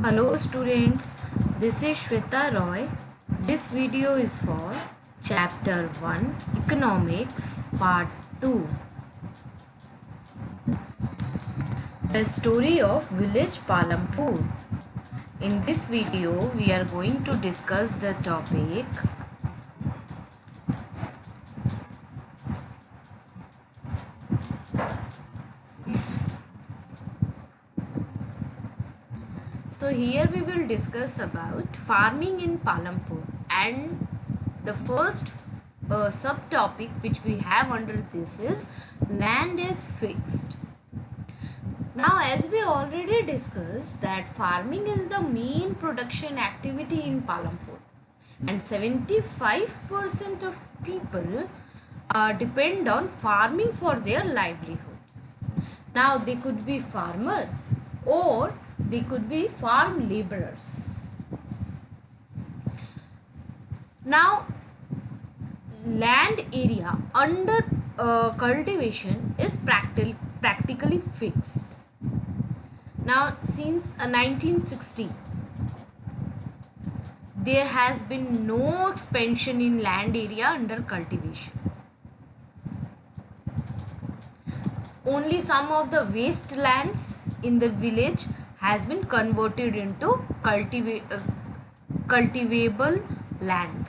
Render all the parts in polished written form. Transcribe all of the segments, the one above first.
Hello students, this is Shweta Roy. This video is for Chapter 1 Economics Part 2. The story of village Palampur. In this video we are going to discuss the topic So here we will discuss about farming in Palampur, and the first subtopic which we have under this is land is fixed. Now, as we already discussed that farming is the main production activity in Palampur, and 75% of people depend on farming for their livelihood. Now they could be farmer or they could be farm laborers. Now land area under cultivation is practically fixed. Now since 1960 there has been no expansion in land area under cultivation. Only some of the wastelands in the village has been converted into cultivable land.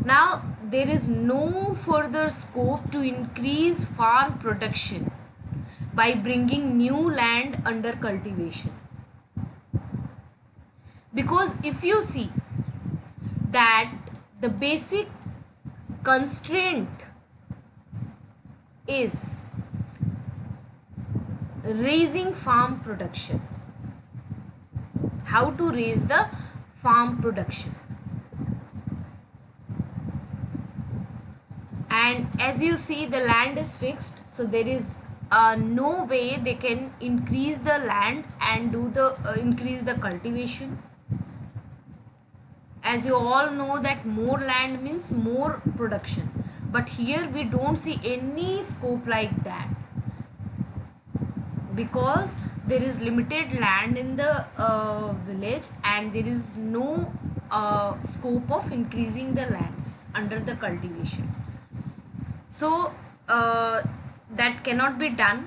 Now there is no further scope to increase farm production by bringing new land under cultivation, because if you see that the basic constraint is raising farm production. How to raise the farm production? And as you see, the land is fixed, so there is no way they can increase the land and do the increase the cultivation. As you all know that more land means more production, but here we don't see any scope like that, because there is limited land in the village and there is no scope of increasing the lands under the cultivation. So that cannot be done.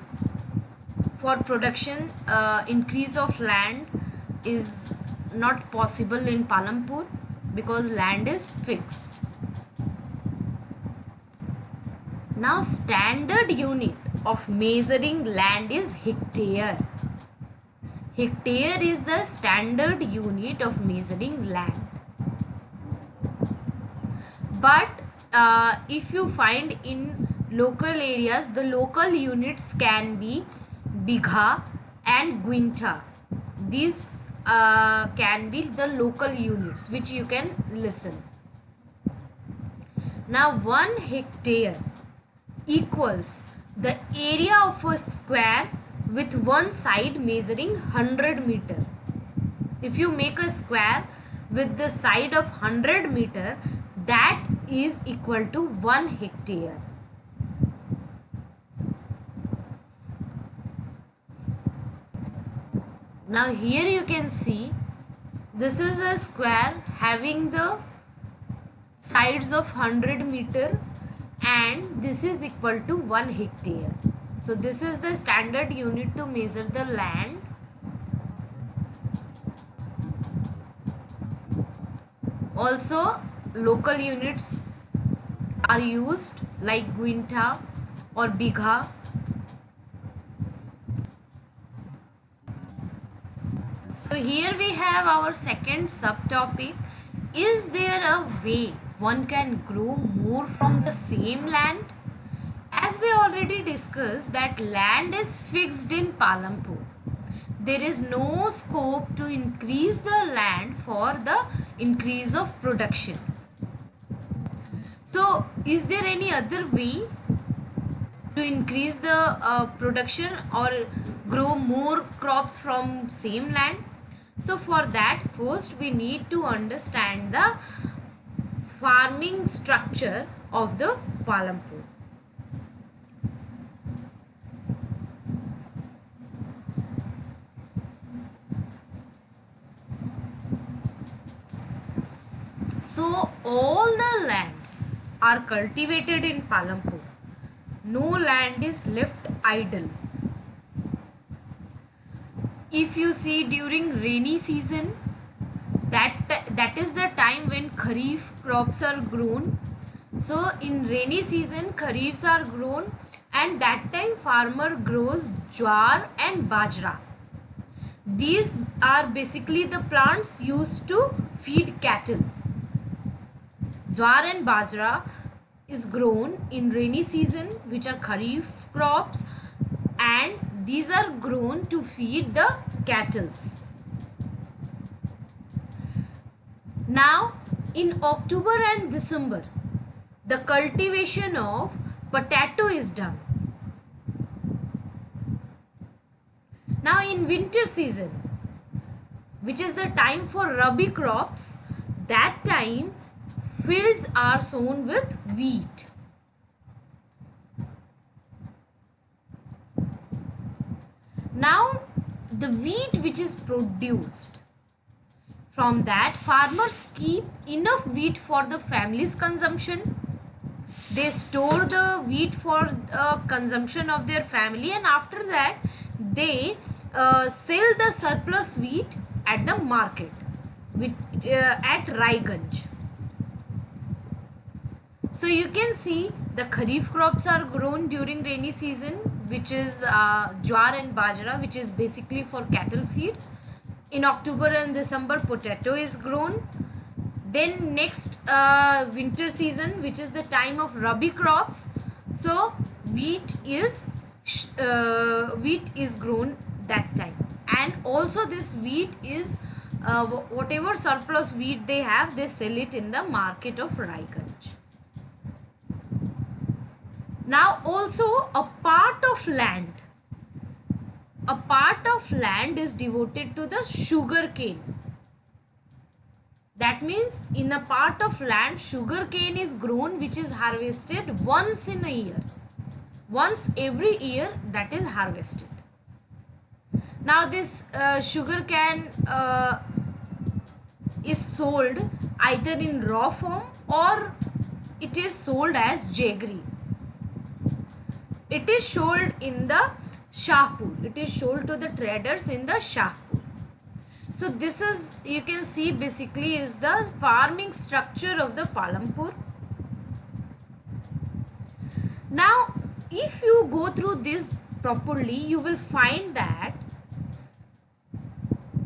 For production, increase of land is not possible in Palampur because land is fixed. Now standard unit of measuring land is hectare. Hectare is the standard unit of measuring land. But if you find in local areas, the local units can be bigha and guinta. These can be the local units which you can listen. Now 1 hectare equals the area of a square with one side measuring 100 meter. If you make a square with the side of 100 meter, that is equal to 1 hectare. Now here you can see this is a square having the sides of 100 meter and this is equal to 1 hectare. So this is the standard unit to measure the land. Also local units are used like guinta or bigha. So here we have our second subtopic. Is there a way one can grow more from the same land? As we already discussed that land is fixed in Palampur. There is no scope to increase the land for the increase of production. So is there any other way to increase the production or grow more crops from same land? So for that, first we need to understand the farming structure of the Palampur. are cultivated in Palampur. No land is left idle. If you see during rainy season, that is the time when kharif crops are grown. So in rainy season kharifs are grown, and that time farmer grows jowar and bajra. These are basically the plants used to feed cattle. Jowar and bajra is grown in rainy season, which are kharif crops, and these are grown to feed the cattle. Now in October and December, the cultivation of potato is done. Now in winter season, which is the time for rabi crops, that time fields are sown with wheat. Now the wheat which is produced, from that farmers keep enough wheat for the family's consumption. They store the wheat for consumption of their family, and after that they sell the surplus wheat at the market at Raiganj. So you can see the kharif crops are grown during rainy season, which is jowar and bajra, which is basically for cattle feed. In October and December, potato is grown. Then next winter season, which is the time of rabi crops, so wheat is grown that time. And also this wheat is whatever surplus wheat they have, they sell it in the market of Raiganj. Now also a part of land is devoted to the sugar cane. That means in a part of land sugar cane is grown, which is harvested once in a year. Once every year that is harvested. Now this sugar cane is sold either in raw form or it is sold as jaggery. It is sold in the Shahpur. It is sold to the traders in the Shahpur. So this is, you can see, basically is the farming structure of the Palampur. Now if you go through this properly, you will find that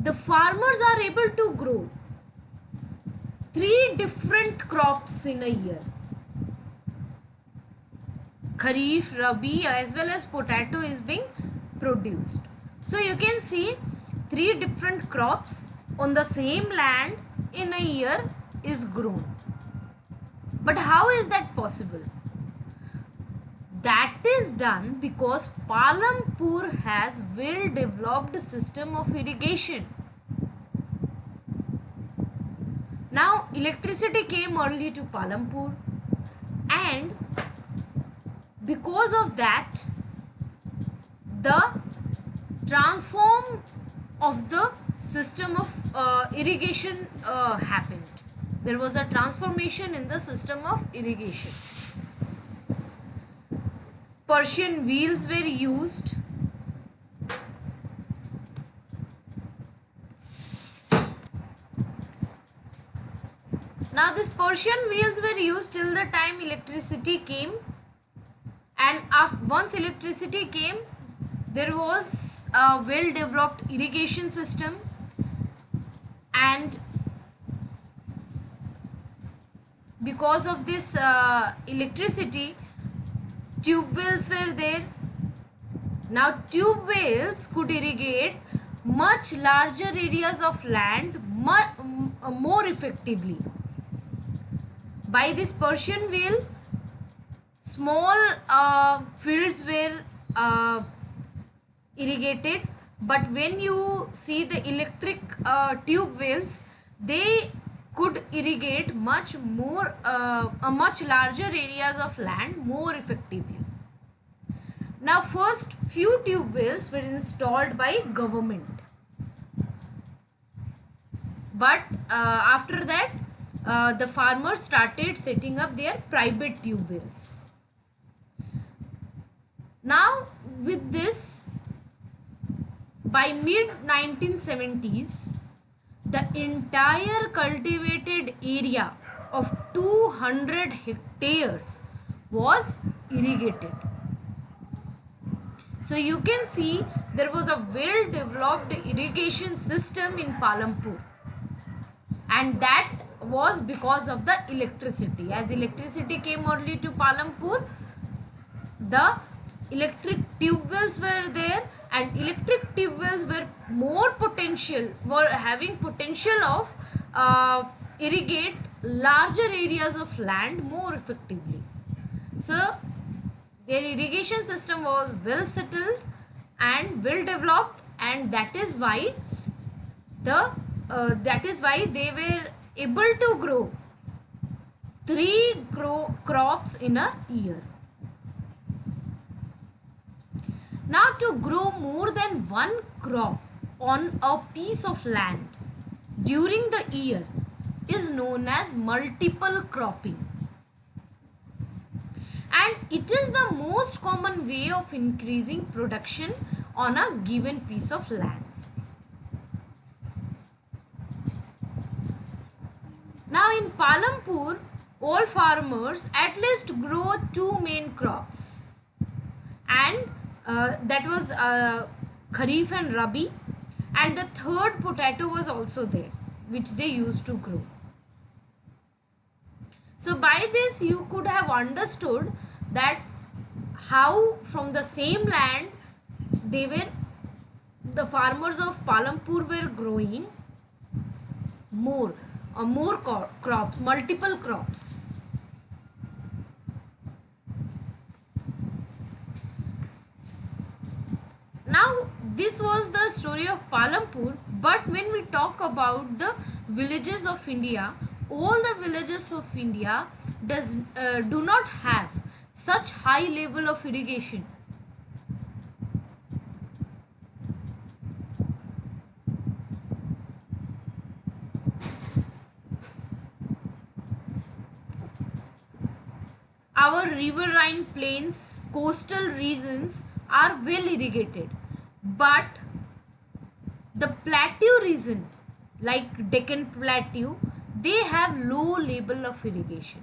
the farmers are able to grow 3 different crops in a year. Kharif, rabi as well as potato is being produced. So you can see 3 different crops on the same land in a year is grown. But how is that possible? That is done because Palampur has well developed system of irrigation. Now electricity came early to Palampur, and because of that the transform of the system of irrigation happened. There was a transformation in the system of irrigation. Persian wheels were used. Now these Persian wheels were used till the time electricity came, and once electricity came, there was a well developed irrigation system, and because of this electricity, tube wells were there. Now tube wells could irrigate much larger areas of land more effectively. By this Persian wheel, small fields were irrigated, but when you see the electric tube wells, they could irrigate much larger areas of land more effectively. Now first few tube wells were installed by government, but after that the farmers started setting up their private tube wells. Now with this, by mid 1970s, the entire cultivated area of 200 hectares was irrigated. So you can see there was a well developed irrigation system in Palampur, and that was because of the electricity. As electricity came early to Palampur, the electric tube wells were there, and electric tube wells were having potential of irrigate larger areas of land more effectively. So their irrigation system was well settled and well developed, and that is why they were able to grow three crops in a year. Now, to grow more than one crop on a piece of land during the year is known as multiple cropping, and it is the most common way of increasing production on a given piece of land. Now in Palampur, all farmers at least grow two main crops, and that was Kharif and Rabi, and the third potato was also there, which they used to grow. So by this you could have understood that how from the same land the farmers of Palampur were growing more crops, multiple crops. Now this was the story of Palampur, but when we talk about the villages of India, all the villages of India do not have such high level of irrigation. Our riverine plains, coastal regions are well irrigated, but the plateau region like Deccan Plateau, they have low level of irrigation.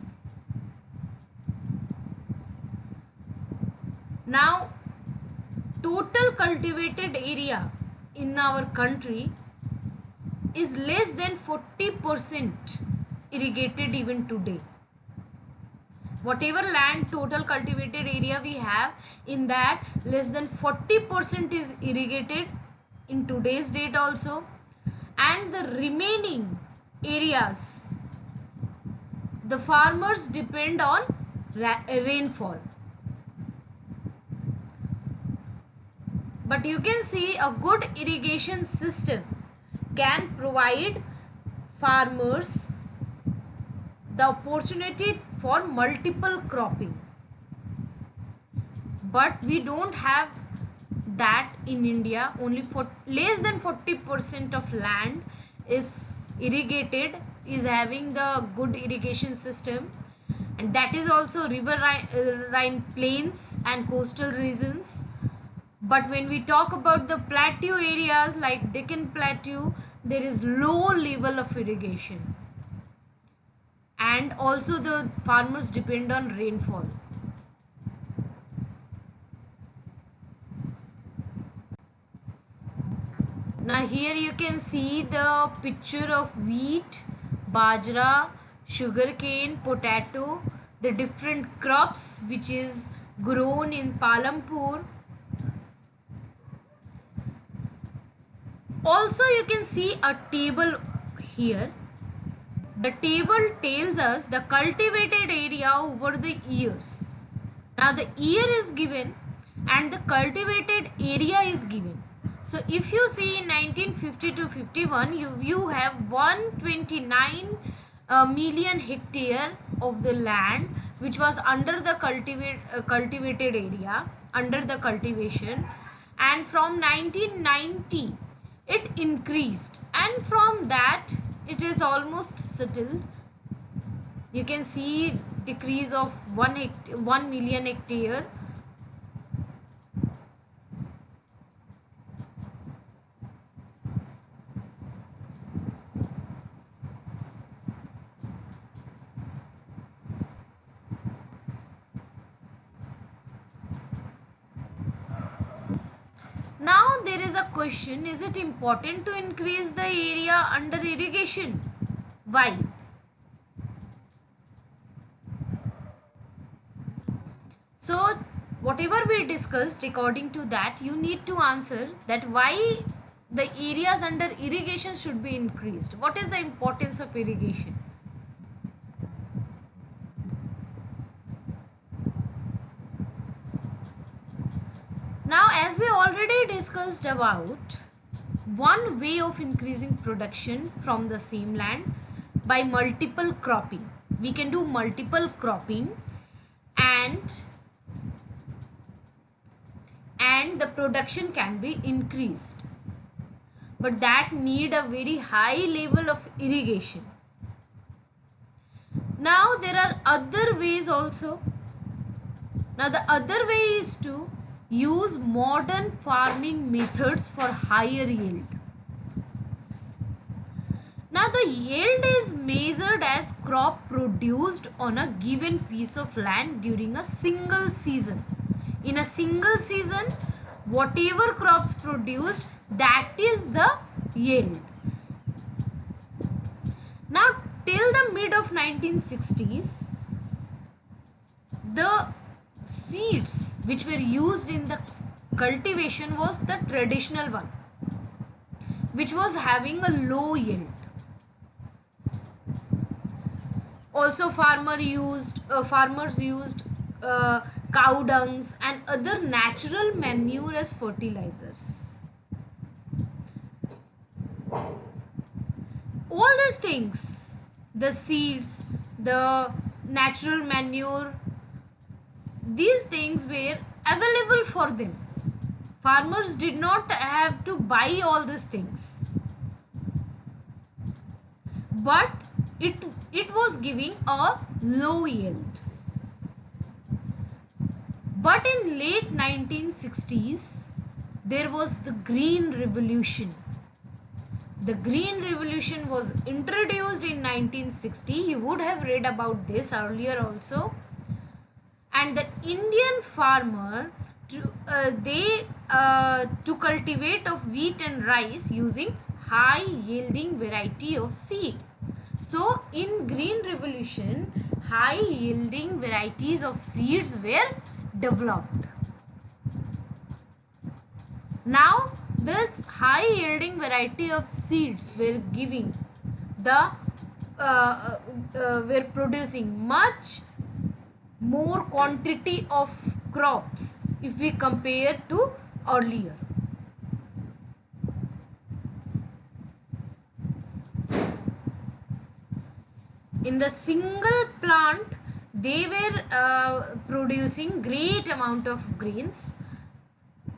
Now total cultivated area in our country is less than 40% irrigated even today. Whatever land total cultivated area we have, in that less than 40% is irrigated in today's date also, and the remaining areas the farmers depend on rainfall. But you can see a good irrigation system can provide farmers the opportunity for multiple cropping, but we don't have that in India. Only for less than 40% of land is irrigated, is having the good irrigation system, and that is also riverine plains and coastal regions. But when we talk about the plateau areas like Deccan Plateau, there is low level of irrigation, and also the farmers depend on rainfall. Now here you can see the picture of wheat, bajra, sugarcane, potato, the different crops which is grown in Palampur. Also you can see a table here. The table tells us the cultivated area over the years. Now the year is given and the cultivated area is given. So if you see in 1950 to 51, you have 129 million hectare of the land which was under the cultivated area, under the cultivation, and from 1990 it increased, and from that it is almost settled. You can see decrease of 1 million hectare. Now there is a question, is it important to increase the area under irrigation? Why? So whatever we discussed, according to that, you need to answer that why the areas under irrigation should be increased. What is the importance of irrigation? Now, as we already discussed about, one way of increasing production from the same land by multiple cropping. We can do multiple cropping and the production can be increased. But that need a very high level of irrigation. Now there are other ways also. Now the other way is to use modern farming methods for higher yield. Now the yield is measured as crop produced on a given piece of land during a single season. In a single season, whatever crops produced, that is the yield. Now till the mid of 1960s, the seeds which were used in the cultivation was the traditional one, which was having a low yield. Also farmers used cow dungs and other natural manure as fertilizers. All these things, the seeds, the natural manure, these things were available for them. Farmers did not have to buy all these things, but it was giving a low yield. But in late 1960s, there was the Green Revolution. The Green Revolution was introduced in 1960. You would have read about this earlier also. And the Indian farmer to cultivate of wheat and rice using high yielding variety of seed. So in Green Revolution, high yielding varieties of seeds were developed. Now this high yielding variety of seeds were giving the were producing much more quantity of crops if we compare to earlier. In the single plant, they were producing great amount of grains,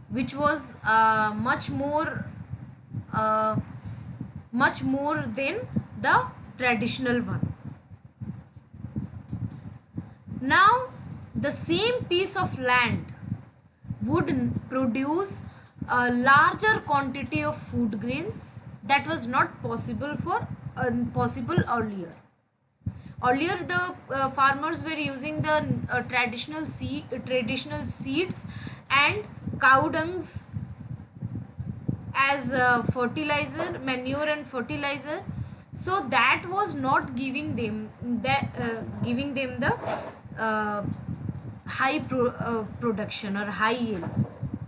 which was much more than the traditional one. Now the same piece of land would produce a larger quantity of food grains that was not possible earlier. Earlier the farmers were using the traditional seeds and cow dungs as fertilizer, manure and fertilizer. So that was not giving them the high production or high yield.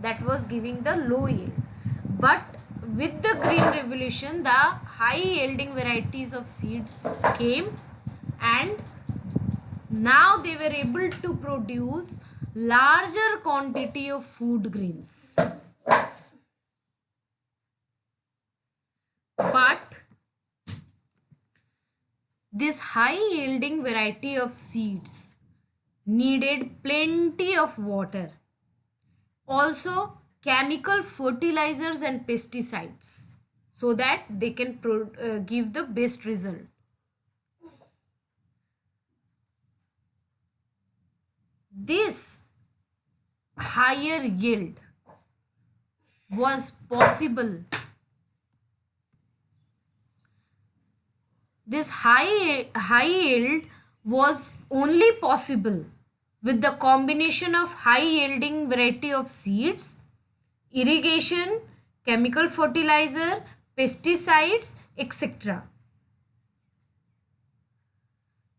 That was giving the low yield. But with the Green Revolution, the high yielding varieties of seeds came, and now they were able to produce larger quantity of food grains. But this high yielding variety of seeds needed plenty of water, also chemical fertilizers and pesticides, so that they can give the best result. This higher yield was possible. This high yield was only possible with the combination of high yielding variety of seeds, irrigation, chemical fertilizer, pesticides, etc.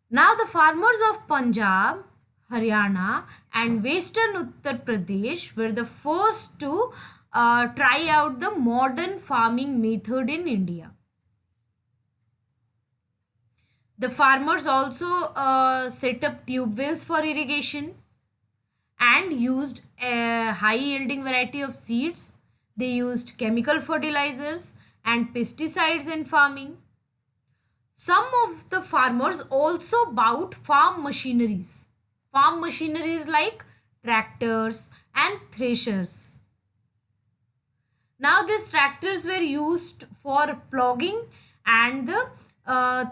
Now the farmers of Punjab, Haryana and western Uttar Pradesh were the first to try out the modern farming method in India. The farmers also set up tube wells for irrigation and used a high yielding variety of seeds. They used chemical fertilizers and pesticides in farming. Some of the farmers also bought farm machineries. Farm machineries like tractors and threshers. Now these tractors were used for ploughing and the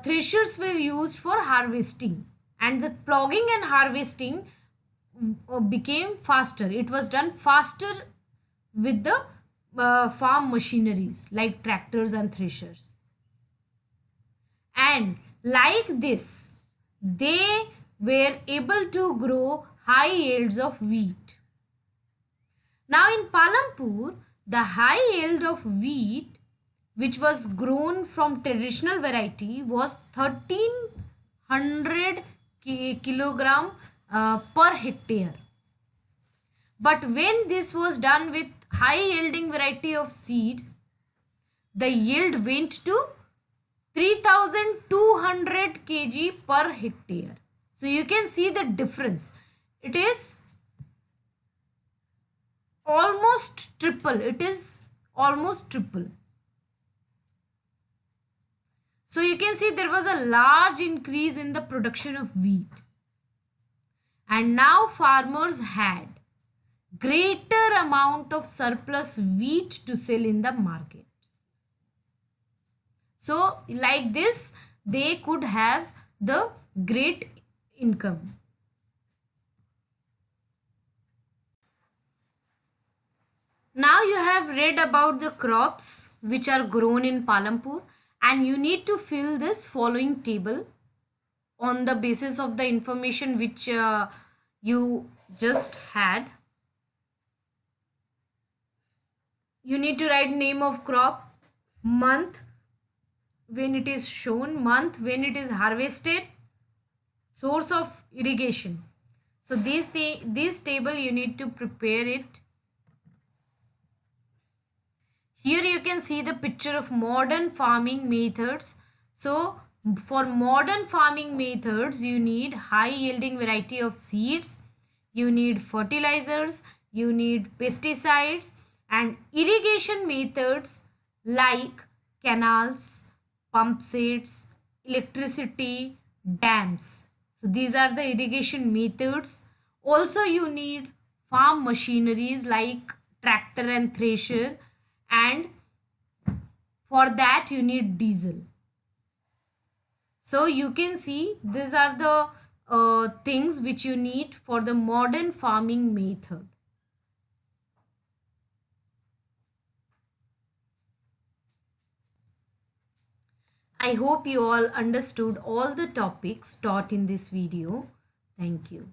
threshers were used for harvesting, and the ploughing and harvesting became faster. It was done faster with the farm machineries like tractors and threshers. And like this, they were able to grow high yields of wheat. Now in Palampur, the high yield of wheat which was grown from traditional variety was 1300 kilogram per hectare. But when this was done with high yielding variety of seed, the yield went to 3200 kg per hectare. So you can see the difference. It is almost triple. It is almost triple. So you can see there was a large increase in the production of wheat. And now farmers had greater amount of surplus wheat to sell in the market. So like this, they could have the great income. Now you have read about the crops which are grown in Palampur, and you need to fill this following table on the basis of the information which you just had. You need to write name of crop, month when it is shown, month when it is harvested, source of irrigation. So this table you need to prepare it. Here you can see the picture of modern farming methods. So for modern farming methods, you need high yielding variety of seeds, you need fertilizers, you need pesticides, and irrigation methods like canals, pump sets, electricity, dams. So these are the irrigation methods. Also you need farm machineries like tractor and thresher, and for that you need diesel. So you can see these are the things which you need for the modern farming method. I hope you all understood all the topics taught in this video. Thank you.